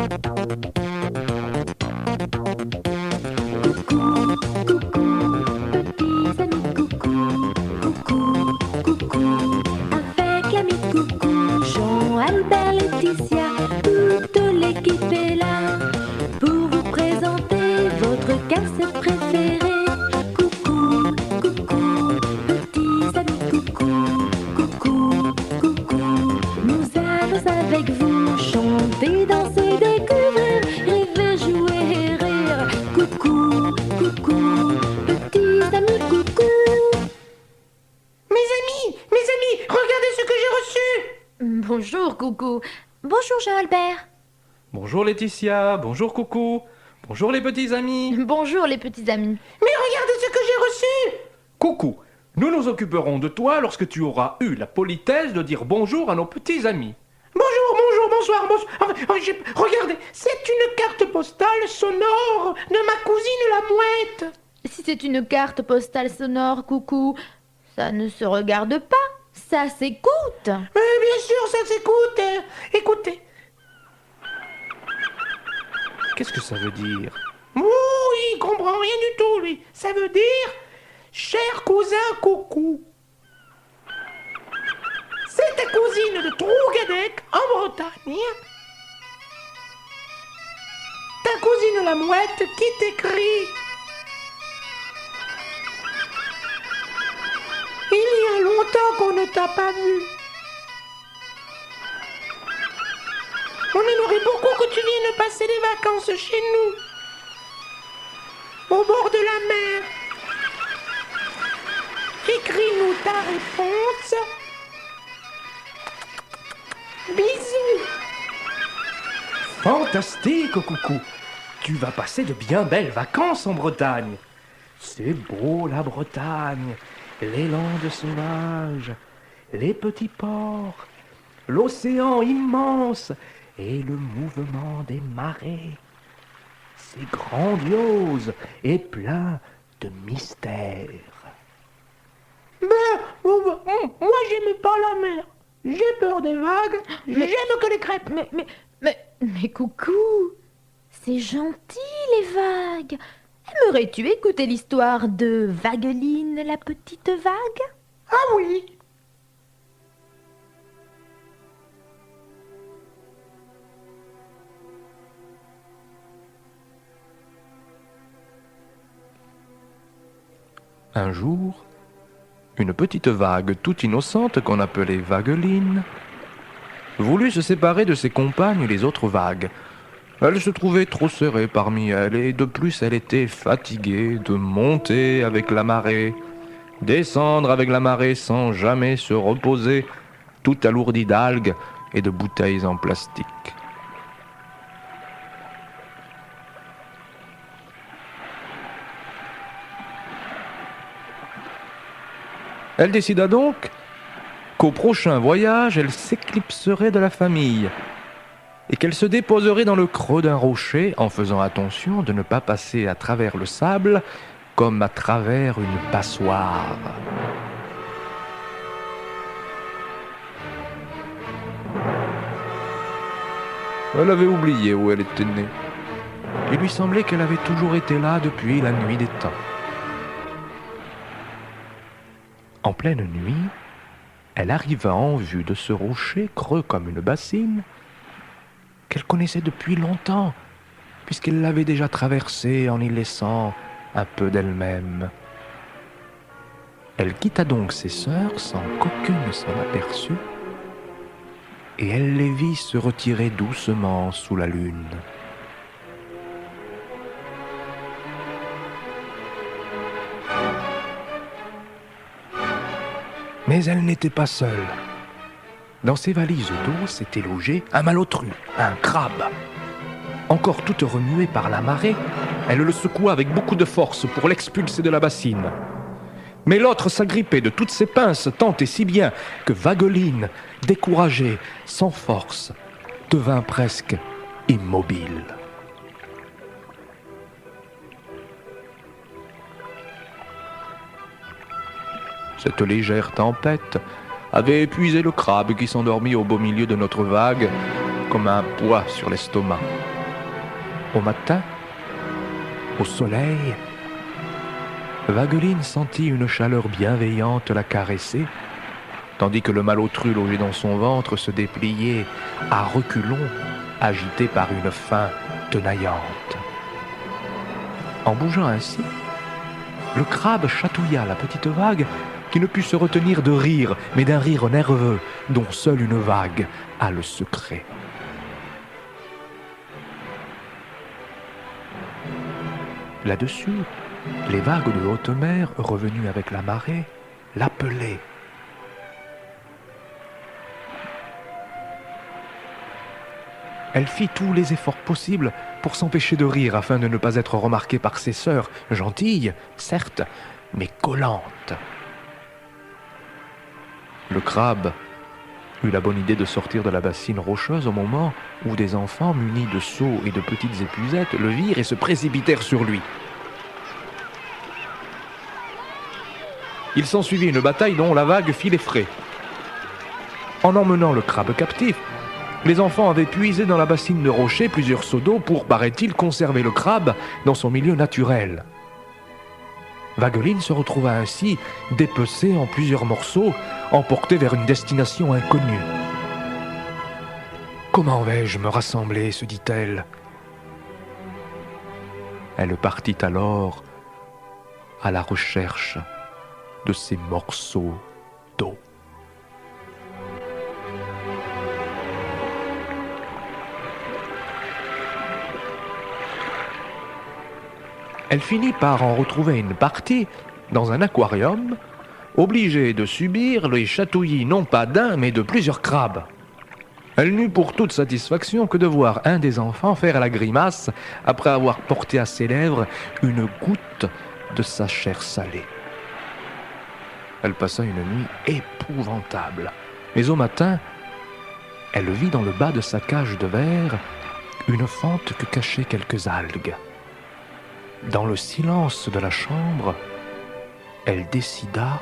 Petits amis coucou, coucou, coucou. Avec l'ami coucou, Jean, Albert, Laetitia, toute l'équipe est là pour vous présenter votre casse préférée. Coucou, coucou, petits amis coucou, coucou, coucou. Nous allons avec vous chanter, danser, découvrir, rêver, jouer et rire. Coucou, coucou, petits amis coucou. Mes amis, regardez ce que j'ai reçu. Bonjour coucou. Bonjour Jean-Albert. Bonjour Laetitia, bonjour Coucou, bonjour les petits amis. Bonjour les petits amis. Mais regardez ce que j'ai reçu. Coucou, nous nous occuperons de toi lorsque tu auras eu la politesse de dire bonjour à nos petits amis. Bonjour, bonsoir. Regardez, c'est une carte postale sonore de ma cousine la mouette. Si c'est une carte postale sonore, coucou, ça ne se regarde pas, ça s'écoute. Bien sûr, ça s'écoute. Écoutez. Qu'est-ce que ça veut dire? Il comprend rien du tout, lui. Ça veut dire « Cher cousin coucou ». C'est ta cousine de Trougadec, en Bretagne. Ta cousine la mouette qui t'écrit. Il y a longtemps qu'on ne t'a pas vu. On aimerait beaucoup que tu viennes passer les vacances chez nous, au bord de la mer. Écris-nous ta réponse. Bisous. Fantastique Coucou, tu vas passer de bien belles vacances en Bretagne. C'est beau la Bretagne, les landes sauvages, les petits ports, l'océan immense et le mouvement des marées. C'est grandiose et plein de mystères. Moi j'aime pas la mer. J'ai peur des vagues. J'aime que les crêpes. Mais coucou, c'est gentil les vagues. Aimerais-tu écouter l'histoire de Vagueline, la petite vague? Ah oui. Un jour, une petite vague toute innocente qu'on appelait Vagueline voulut se séparer de ses compagnes les autres vagues. Elle se trouvait trop serrée parmi elles et de plus elle était fatiguée de monter avec la marée, descendre avec la marée sans jamais se reposer, toute alourdie d'algues et de bouteilles en plastique. Elle décida donc qu'au prochain voyage, elle s'éclipserait de la famille et qu'elle se déposerait dans le creux d'un rocher en faisant attention de ne pas passer à travers le sable comme à travers une passoire. Elle avait oublié où elle était née. Il lui semblait qu'elle avait toujours été là depuis la nuit des temps. En pleine nuit, elle arriva en vue de ce rocher creux comme une bassine qu'elle connaissait depuis longtemps, puisqu'elle l'avait déjà traversé en y laissant un peu d'elle-même. Elle quitta donc ses sœurs sans qu'aucune s'en aperçût, et elle les vit se retirer doucement sous la lune. Mais elle n'était pas seule. Dans ses valises d'eau s'était logé un malotru, un crabe. Encore toute remuée par la marée, elle le secoua avec beaucoup de force pour l'expulser de la bassine. Mais l'autre s'agrippait de toutes ses pinces tant et si bien que Vagueline, découragée, sans force, devint presque immobile. Cette légère tempête avait épuisé le crabe qui s'endormit au beau milieu de notre vague comme un poids sur l'estomac. Au matin, au soleil, Vagueline sentit une chaleur bienveillante la caresser, tandis que le malotru logé dans son ventre se dépliait à reculons, agité par une faim tenaillante. En bougeant ainsi, le crabe chatouilla la petite vague qui ne put se retenir de rire, mais d'un rire nerveux dont seule une vague a le secret. Là-dessus, les vagues de haute mer, revenues avec la marée, l'appelaient. Elle fit tous les efforts possibles pour s'empêcher de rire afin de ne pas être remarquée par ses sœurs, gentilles, certes, mais collantes. Le crabe eut la bonne idée de sortir de la bassine rocheuse au moment où des enfants munis de seaux et de petites épuisettes le virent et se précipitèrent sur lui. Il s'ensuivit une bataille dont la vague fit les frais. En emmenant le crabe captif, les enfants avaient puisé dans la bassine de rocher plusieurs seaux d'eau pour, paraît-il, conserver le crabe dans son milieu naturel. Vagueline se retrouva ainsi dépecée en plusieurs morceaux, emportée vers une destination inconnue. « Comment vais-je me rassembler ?» se dit-elle. Elle partit alors à la recherche de ces morceaux d'eau. Elle finit par en retrouver une partie dans un aquarium, obligée de subir les chatouillis non pas d'un mais de plusieurs crabes. Elle n'eut pour toute satisfaction que de voir un des enfants faire la grimace après avoir porté à ses lèvres une goutte de sa chair salée. Elle passa une nuit épouvantable, mais au matin, elle vit dans le bas de sa cage de verre une fente que cachaient quelques algues. Dans le silence de la chambre, elle décida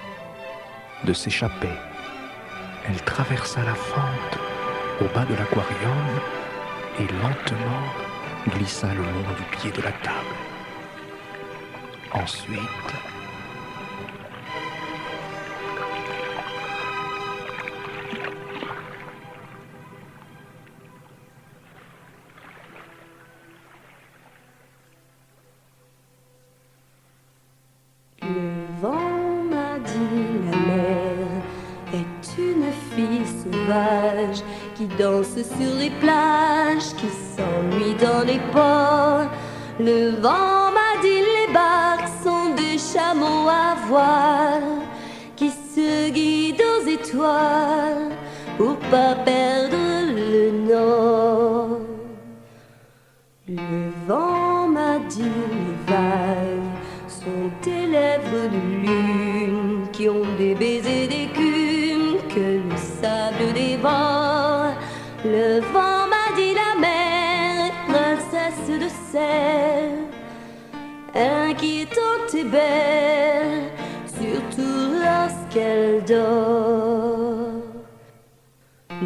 de s'échapper. Elle traversa la fente au bas de l'aquarium et lentement glissa le long du pied de la table. Ensuite, le vent m'a dit la mer est une fille sauvage qui danse sur les plages, qui s'ennuie dans les ports. Le vent m'a dit les barques sont des chameaux à voile qui se guident aux étoiles pour pas perdre le nord. Le vent m'a dit les vagues sont des lèvres de lune qui ont des baisers d'écume que le sable dévore. Le vent m'a dit la mer est princesse de sel, inquiétante et belle, surtout lorsqu'elle dort.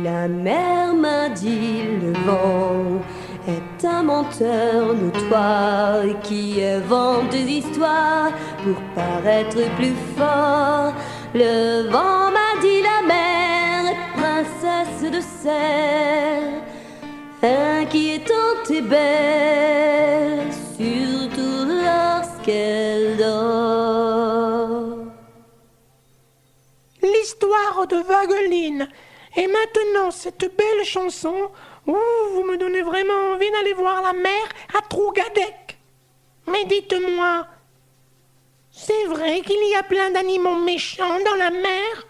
La mer m'a dit le vent est un menteur notoire qui invente des histoires pour paraître plus fort. Le vent m'a dit la mer est princesse de sel, inquiétante et belle, surtout lorsqu'elle dort. L'histoire de Vagueline. Et maintenant, cette belle chanson, vous me donnez vraiment envie d'aller voir la mer à Trougadec. Mais dites-moi, c'est vrai qu'il y a plein d'animaux méchants dans la mer ?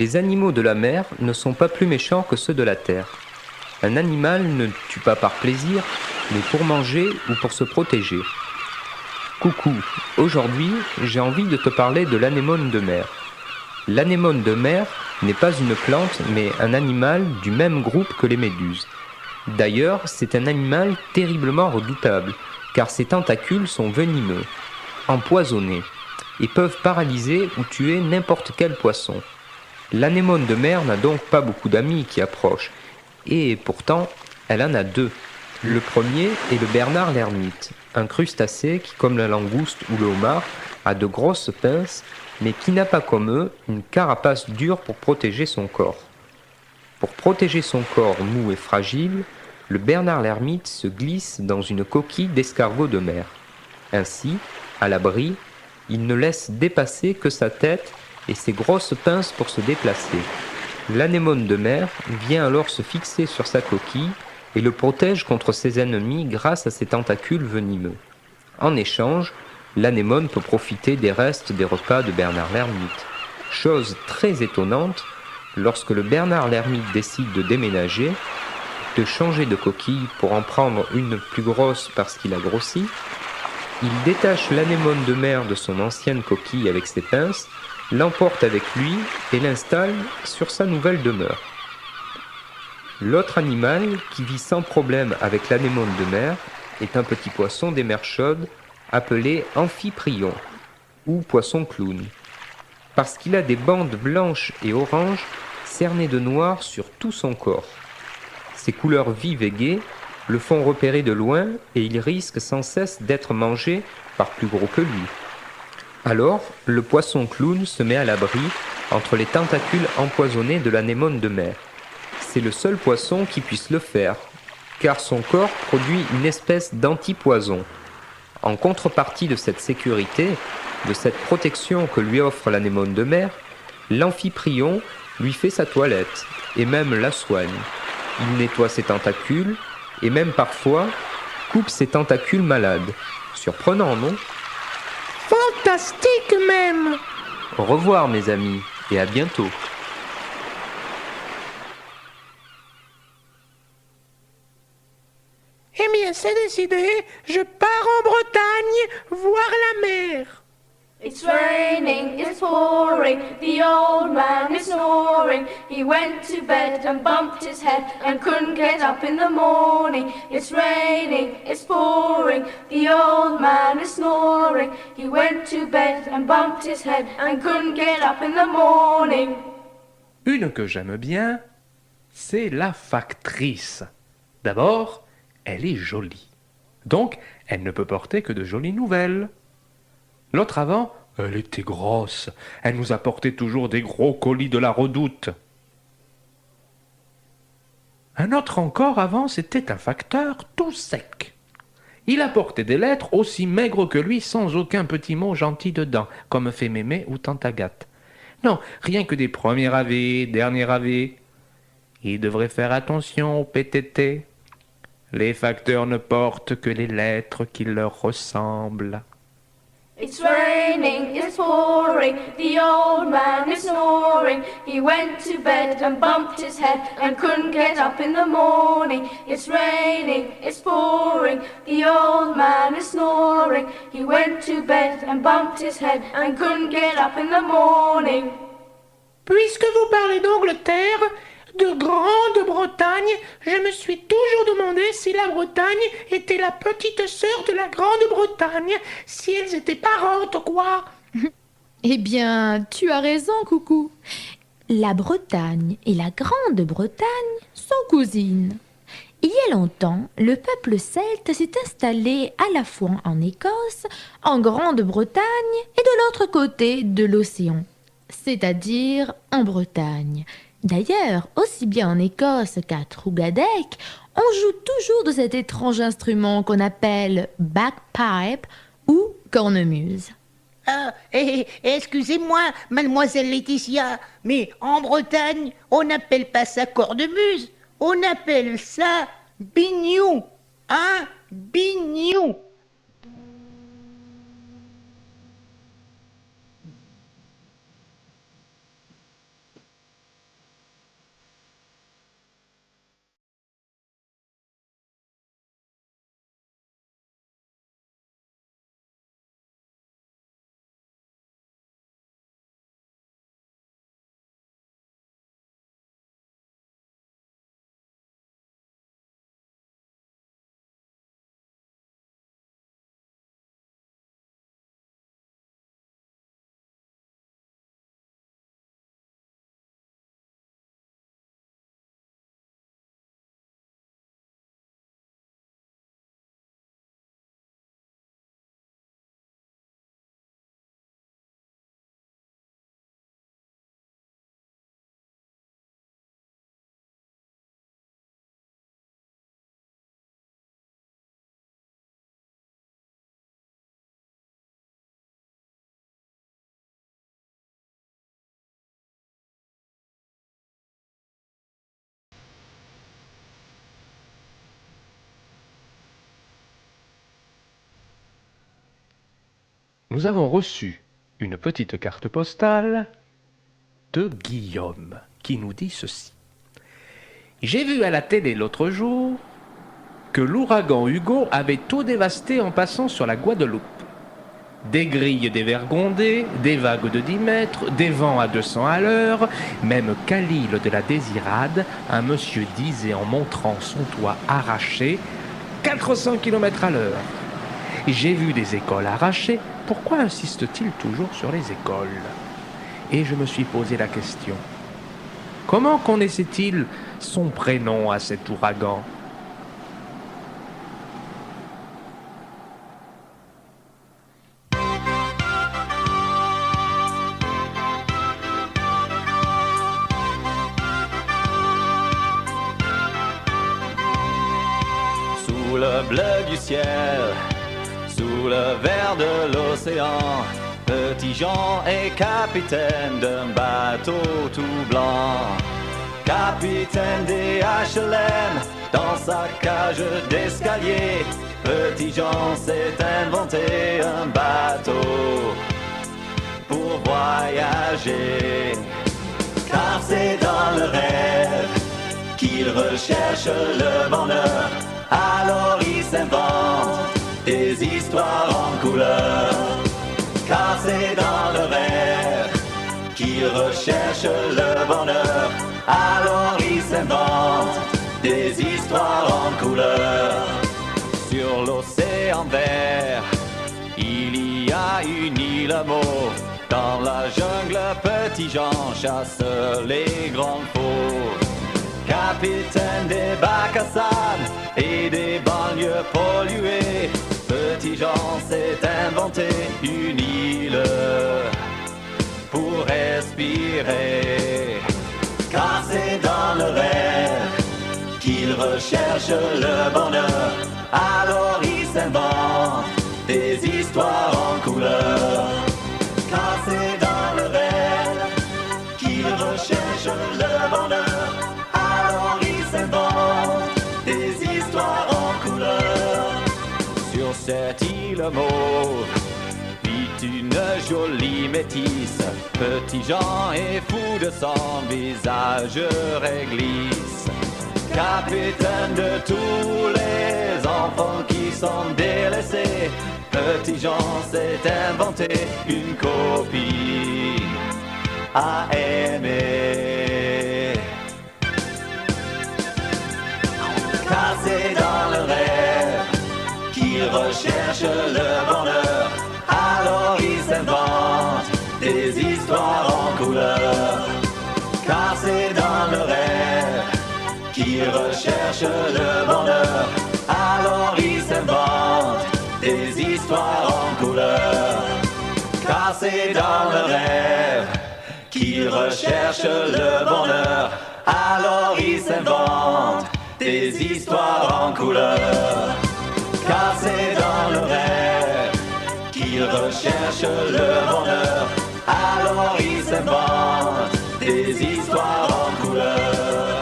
Les animaux de la mer ne sont pas plus méchants que ceux de la terre. Un animal ne tue pas par plaisir, mais pour manger ou pour se protéger. Coucou, aujourd'hui j'ai envie de te parler de l'anémone de mer. L'anémone de mer n'est pas une plante mais un animal du même groupe que les méduses. D'ailleurs, c'est un animal terriblement redoutable, car ses tentacules sont venimeux, empoisonnés, et peuvent paralyser ou tuer n'importe quel poisson. L'anémone de mer n'a donc pas beaucoup d'amis qui approchent, et pourtant, elle en a deux. Le premier est le Bernard l'ermite, un crustacé qui, comme la langouste ou le homard, a de grosses pinces, mais qui n'a pas comme eux une carapace dure pour protéger son corps. Pour protéger son corps mou et fragile, le Bernard l'ermite se glisse dans une coquille d'escargot de mer. Ainsi, à l'abri, il ne laisse dépasser que sa tête et ses grosses pinces pour se déplacer. L'anémone de mer vient alors se fixer sur sa coquille et le protège contre ses ennemis grâce à ses tentacules venimeux. En échange, l'anémone peut profiter des restes des repas de Bernard l'ermite. Chose très étonnante, lorsque le Bernard l'ermite décide de déménager, de changer de coquille pour en prendre une plus grosse parce qu'il a grossi, il détache l'anémone de mer de son ancienne coquille avec ses pinces, l'emporte avec lui et l'installe sur sa nouvelle demeure. L'autre animal qui vit sans problème avec l'anémone de mer est un petit poisson des mers chaudes appelé amphiprion ou poisson clown, parce qu'il a des bandes blanches et oranges cernées de noir sur tout son corps. Ses couleurs vives et gaies le font repérer de loin et il risque sans cesse d'être mangé par plus gros que lui. Alors, le poisson clown se met à l'abri entre les tentacules empoisonnés de l'anémone de mer. C'est le seul poisson qui puisse le faire, car son corps produit une espèce d'antipoison. En contrepartie de cette sécurité, de cette protection que lui offre l'anémone de mer, l'amphiprion lui fait sa toilette et même la soigne. Il nettoie ses tentacules et même parfois coupe ses tentacules malades. Surprenant, non ? Fantastique même! Au revoir mes amis et à bientôt. Eh bien, c'est décidé, je pars en Bretagne voir la mer. It's raining, it's pouring, the old man is snoring. He went to bed and bumped his head and couldn't get up in the morning. It's raining, it's pouring, the old man is snoring. He went to bed and bumped his head and couldn't get up in the morning. Une que j'aime bien, c'est la factrice. D'abord, elle est jolie. Donc, elle ne peut porter que de jolies nouvelles. L'autre avant, elle était grosse. Elle nous apportait toujours des gros colis de la Redoute. Un autre encore avant, c'était un facteur tout sec. Il apportait des lettres aussi maigres que lui, sans aucun petit mot gentil dedans, comme fait Mémé ou Tante Agathe. Non, rien que des premiers ravés, derniers ravés. Il devrait faire attention au PTT. Les facteurs ne portent que les lettres qui leur ressemblent. It's raining, it's pouring, the old man is snoring. He went to bed and bumped his head and couldn't get up in the morning. It's raining, it's pouring, the old man is snoring. He went to bed and bumped his head and couldn't get up in the morning. Puisque vous parlez d'Angleterre, de Grande-Bretagne, je me suis toujours demandé si la Bretagne était la petite sœur de la Grande-Bretagne, si elles étaient parentes, quoi. Eh bien, tu as raison, Coucou. La Bretagne et la Grande-Bretagne sont cousines. Il y a longtemps, le peuple celte s'est installé à la fois en Écosse, en Grande-Bretagne et de l'autre côté de l'océan, c'est-à-dire en Bretagne. D'ailleurs, aussi bien en Écosse qu'à Trougadec, on joue toujours de cet étrange instrument qu'on appelle bagpipe ou cornemuse. Excusez-moi, mademoiselle Laetitia, mais en Bretagne, on n'appelle pas ça cornemuse, on appelle ça bignou, hein, bignou. nous avons reçu une petite carte postale de Guillaume qui nous dit ceci. J'ai vu à la télé l'autre jour que l'ouragan Hugo avait tout dévasté en passant sur la Guadeloupe. Des grilles dévergondées, des vagues de 10 mètres, des vents à 200 à l'heure, même qu'à l'île de la Désirade, un monsieur disait en montrant son toit arraché 400 km à l'heure. J'ai vu des écoles arrachées, pourquoi insiste-t-il toujours sur les écoles? Et je me suis posé la question. Comment connaissait-il son prénom à cet ouragan? Sous le bleu du ciel, sous le vert de l'océan, Petit Jean est capitaine d'un bateau tout blanc. Capitaine des HLM, dans sa cage d'escalier, Petit Jean s'est inventé un bateau pour voyager. Car c'est dans le rêve qu'il recherche le bonheur. Alors il s'invente des histoires en couleur. Car c'est dans le rêve qu'il recherche le bonheur. Alors il s'invente des histoires en couleur. Sur l'océan vert, il y a une île mauve. Dans la jungle, Petit Jean chasse les grands fauves. Capitaine des bacs à sable et des banlieues polluées, Petit Jean s'est inventé une île pour respirer. Car c'est dans le rêve qu'il recherche le bonheur. Alors il s'invente des histoires en couleur. Car c'est dans le rêve qu'il recherche le bonheur. Alors il s'invente des histoires en couleur. Sur cette île mauve vit une jolie métisse. Petit Jean est fou de son visage réglisse. Capitaine de tous les enfants qui sont délaissés, Petit Jean s'est inventé une copine à aimer. Car c'est dans le rêve qu'il recherche le bonheur. Alors il s'invente des histoires en couleur. Car c'est dans le rêve qu'il recherche le bonheur. Alors il s'invente des histoires en couleur. Car c'est dans le rêve qu'il recherche le bonheur. Alors il s'invente des histoires en couleur. Car c'est dans le rêve qu'il recherche le bonheur. Alors il s'invente des histoires en couleur.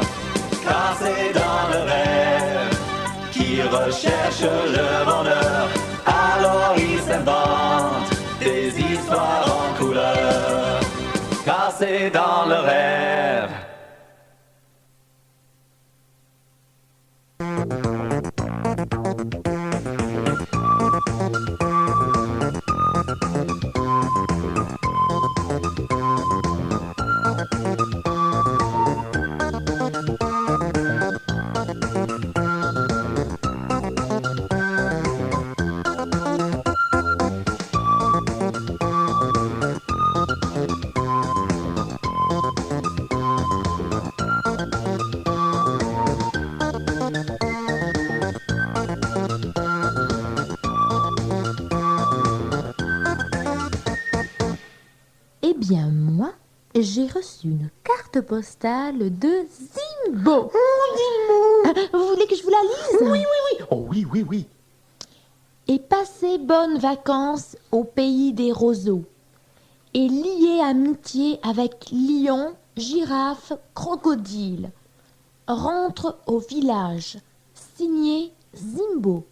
Car c'est dans le rêve qu'il recherche le bonheur. Alors il s'invente des histoires en couleur. Car c'est dans le rêve. Eh bien, moi, j'ai reçu une carte postale de Zimbo. Vous voulez que je vous la lise? Oui. Oh oui. Et passez bonnes vacances au pays des roseaux. Et liez amitié avec lion, girafe, crocodile. Rentre au village. Signé Zimbo.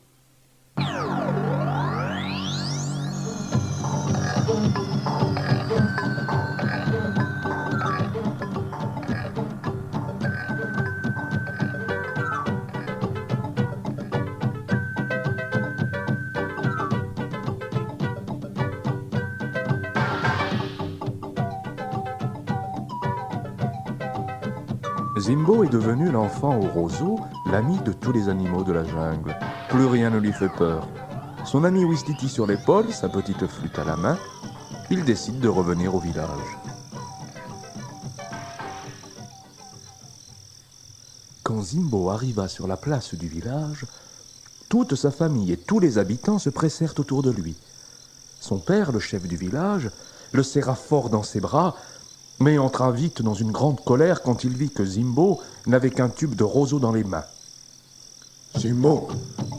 Zimbo est devenu l'enfant au roseau, l'ami de tous les animaux de la jungle. Plus rien ne lui fait peur. Son ami Ouistiti sur l'épaule, sa petite flûte à la main, il décide de revenir au village. Quand Zimbo arriva sur la place du village, toute sa famille et tous les habitants se pressèrent autour de lui. Son père, le chef du village, le serra fort dans ses bras, mais entra vite dans une grande colère quand il vit que Zimbo n'avait qu'un tube de roseau dans les mains. « Zimbo,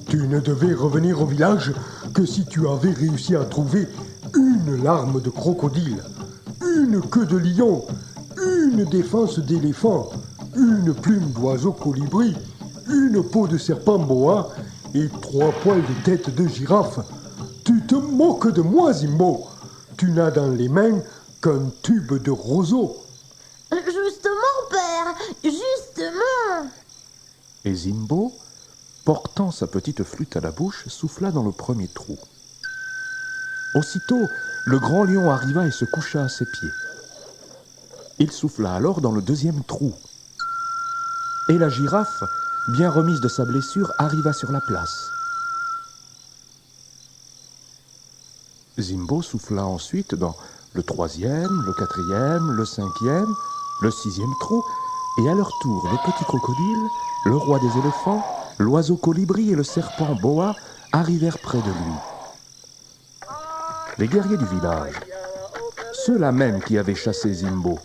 tu ne devais revenir au village que si tu avais réussi à trouver une larme de crocodile, une queue de lion, une défense d'éléphant, une plume d'oiseau colibri, une peau de serpent boa et 3 poils de tête de girafe. Tu te moques de moi, Zimbo. Tu n'as dans les mains qu'un tube de roseau. » Justement, père, justement. Et Zimbo, portant sa petite flûte à la bouche, souffla dans le premier trou. Aussitôt, le grand lion arriva et se coucha à ses pieds. Il souffla alors dans le deuxième trou. Et la girafe, bien remise de sa blessure, arriva sur la place. Zimbo souffla ensuite dans le 3e, le 4e, le 5e, le 6e trou, et à leur tour, le petit crocodile, le roi des éléphants, l'oiseau colibri et le serpent boa arrivèrent près de lui. Les guerriers du village, ceux-là même qui avaient chassé Zimbo,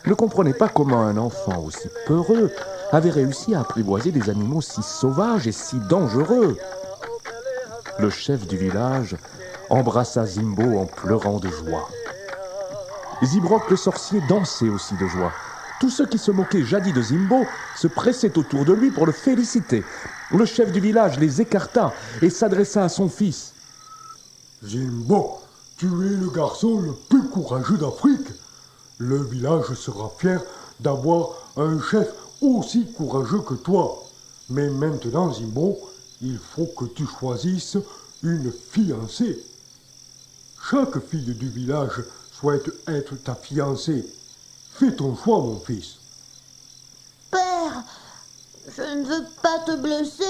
ne comprenaient pas comment un enfant aussi peureux avait réussi à apprivoiser des animaux si sauvages et si dangereux. Le chef du village embrassa Zimbo en pleurant de joie. Zibrock le sorcier dansait aussi de joie. Tous ceux qui se moquaient jadis de Zimbo se pressaient autour de lui pour le féliciter. Le chef du village les écarta et s'adressa à son fils. « Zimbo, tu es le garçon le plus courageux d'Afrique. Le village sera fier d'avoir un chef aussi courageux que toi. Mais maintenant, Zimbo, il faut que tu choisisses une fiancée. Chaque fille du village souhaite être ta fiancée. Fais ton choix, mon fils. » Père, je ne veux pas te blesser,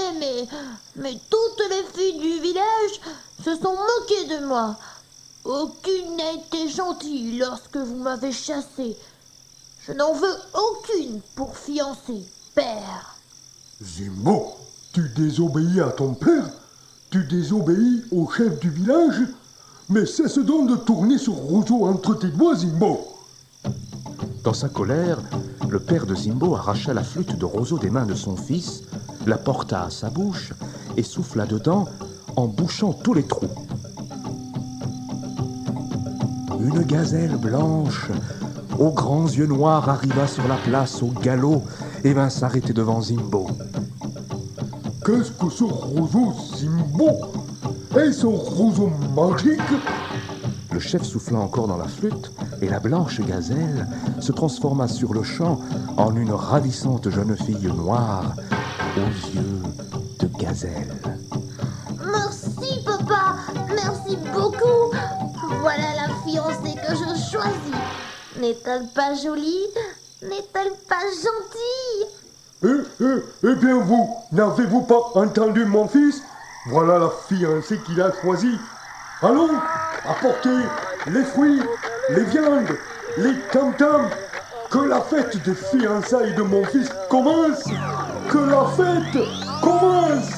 mais toutes les filles du village se sont moquées de moi. Aucune n'a été gentille lorsque vous m'avez chassé. Je n'en veux aucune pour fiancée, père. Zimbo, tu désobéis à ton père? Tu désobéis au chef du village? Mais cesse donc de tourner ce roseau entre tes doigts, Zimbo. Dans sa colère, le père de Zimbo arracha la flûte de roseau des mains de son fils, la porta à sa bouche et souffla dedans en bouchant tous les trous. Une gazelle blanche, aux grands yeux noirs, arriva sur la place au galop et vint s'arrêter devant Zimbo. « Qu'est-ce que ce roseau, Zimbo? Est-ce un roseau magique ?» Le chef souffla encore dans la flûte et la blanche gazelle se transforma sur le champ en une ravissante jeune fille noire aux yeux de gazelle. Merci, papa. Merci beaucoup. Voilà la fiancée que je choisis. N'est-elle pas jolie? N'est-elle pas gentille? Eh bien vous, n'avez-vous pas entendu mon fils? Voilà la fiancée qu'il a choisie. Allons, apportez les fruits, les viandes, les tam-tams. Que la fête des fiançailles de mon fils commence. Que la fête commence.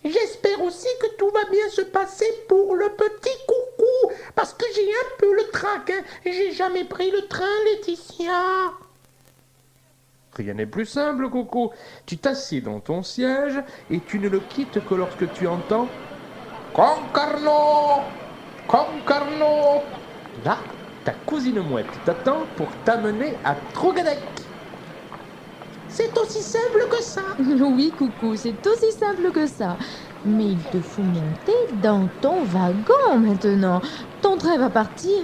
J'espère aussi que tout va bien se passer pour le petit coucou, parce que j'ai un peu le trac, hein. J'ai jamais pris le train, Laetitia. Rien n'est plus simple, Coco. Tu t'assieds dans ton siège et tu ne le quittes que lorsque tu entends « Concarneau !» Concarneau. Là, ta cousine mouette t'attend pour t'amener à Trougadec. C'est aussi simple que ça. Oui, coucou, c'est aussi simple que ça. Mais il te faut monter dans ton wagon maintenant. Ton train va partir.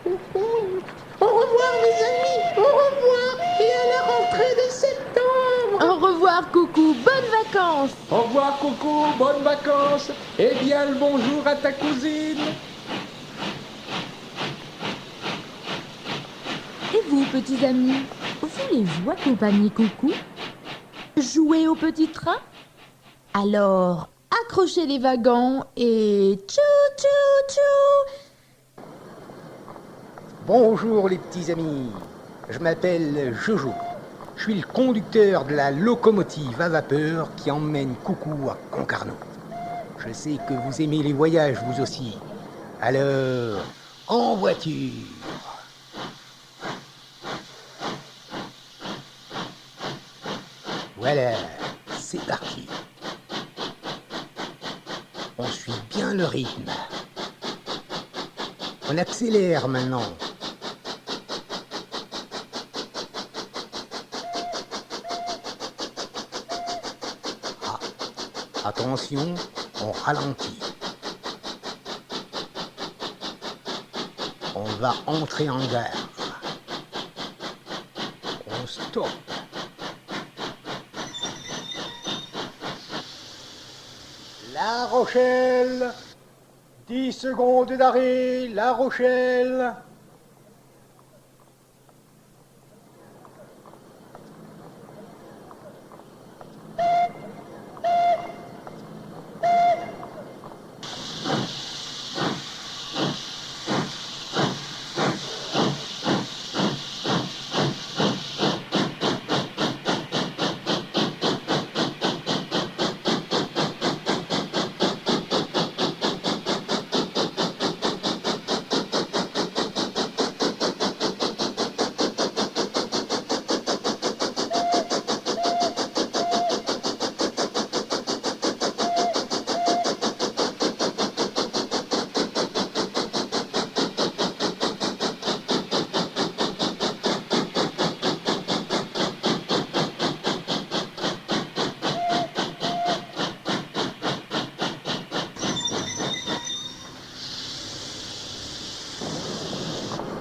Au revoir mes amis, au revoir et à la rentrée de septembre. Au revoir, coucou, bonnes vacances. Au revoir, coucou, bonnes vacances. Et bien le bonjour à ta cousine. Et vous, petits amis, voulez-vous accompagner coucou? Jouer au petit train? Alors, accrochez les wagons et tchou tchou tchou. Bonjour les petits amis, je m'appelle Jojo. Je suis le conducteur de la locomotive à vapeur qui emmène Coucou à Concarneau. Je sais que vous aimez les voyages vous aussi. Alors, en voiture. Voilà, c'est parti. On suit bien le rythme. On accélère maintenant. Ah, attention, on ralentit. On va entrer en gare. On stoppe. La Rochelle. 10 secondes d'arrêt, La Rochelle.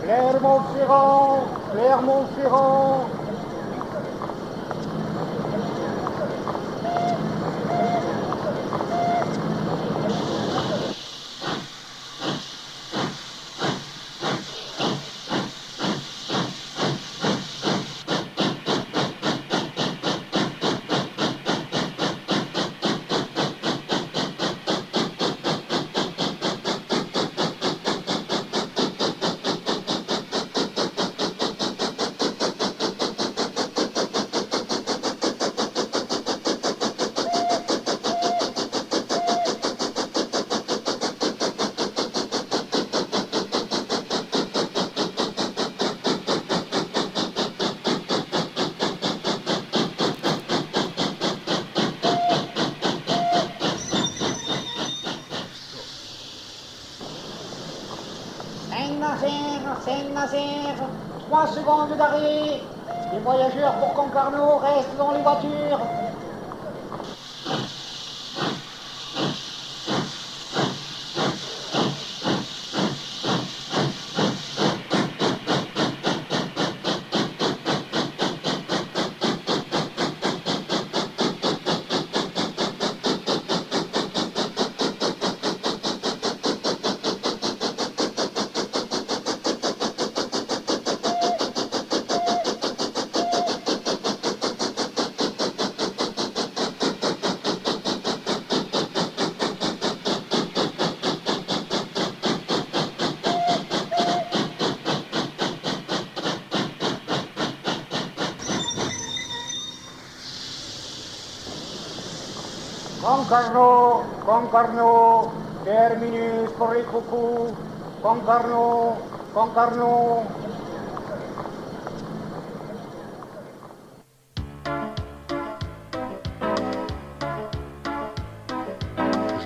Clermont-Ferrand, Clermont-Ferrand. Saint-Nazaire, 3 secondes d'arrêt. Les voyageurs pour Concarneau restent dans les voitures. Concarneau, Concarneau, terminus pour les coucous. Concarneau, Concarneau.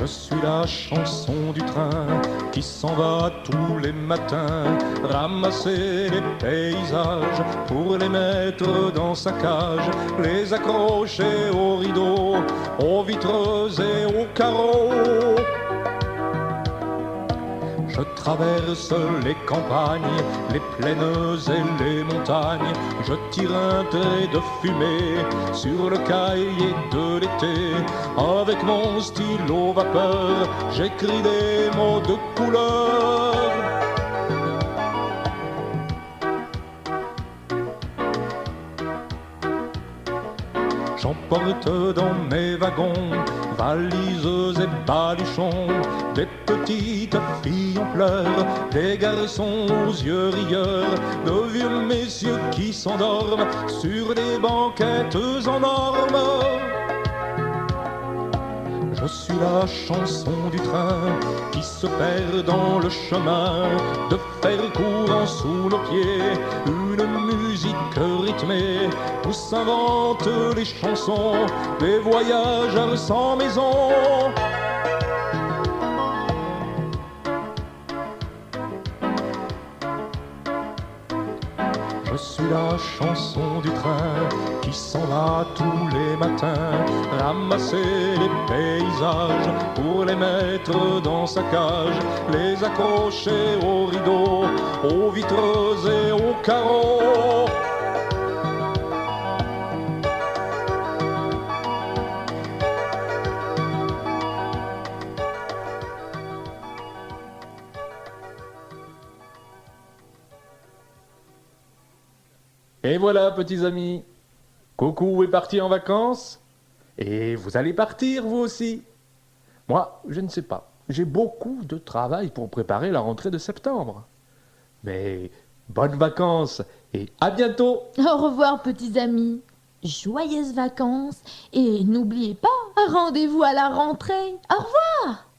Je suis la chanson du train qui s'en va tous les matins ramasser les paysages pour les mettre dans sa cage, les accrocher aux rideaux, aux vitres et aux carreaux. Je traverse les campagnes, les plaines et les montagnes. Je tire un trait de fumée sur le cahier de l'été. Avec mon stylo vapeur, j'écris des mots de couleur. J'emporte dans mes wagons valises et baluchons, des petites filles en pleurs, des garçons aux yeux rieurs, de vieux messieurs qui s'endorment sur des banquettes en orme. Je suis la chanson du train qui se perd dans le chemin, de fer courant sous nos pieds, une musique rythmée où s'inventent les chansons des voyageurs sans maison. Je suis la chanson du train qui s'en va tous les matins ramasser les paysages pour les mettre dans sa cage, les accrocher aux rideaux, aux vitres et aux carreaux. Et voilà, petits amis, Coucou est parti en vacances, et vous allez partir, vous aussi. Moi, je ne sais pas, j'ai beaucoup de travail pour préparer la rentrée de septembre. Mais bonnes vacances, et à bientôt. Au revoir, petits amis. Joyeuses vacances, et n'oubliez pas, rendez-vous à la rentrée. Au revoir.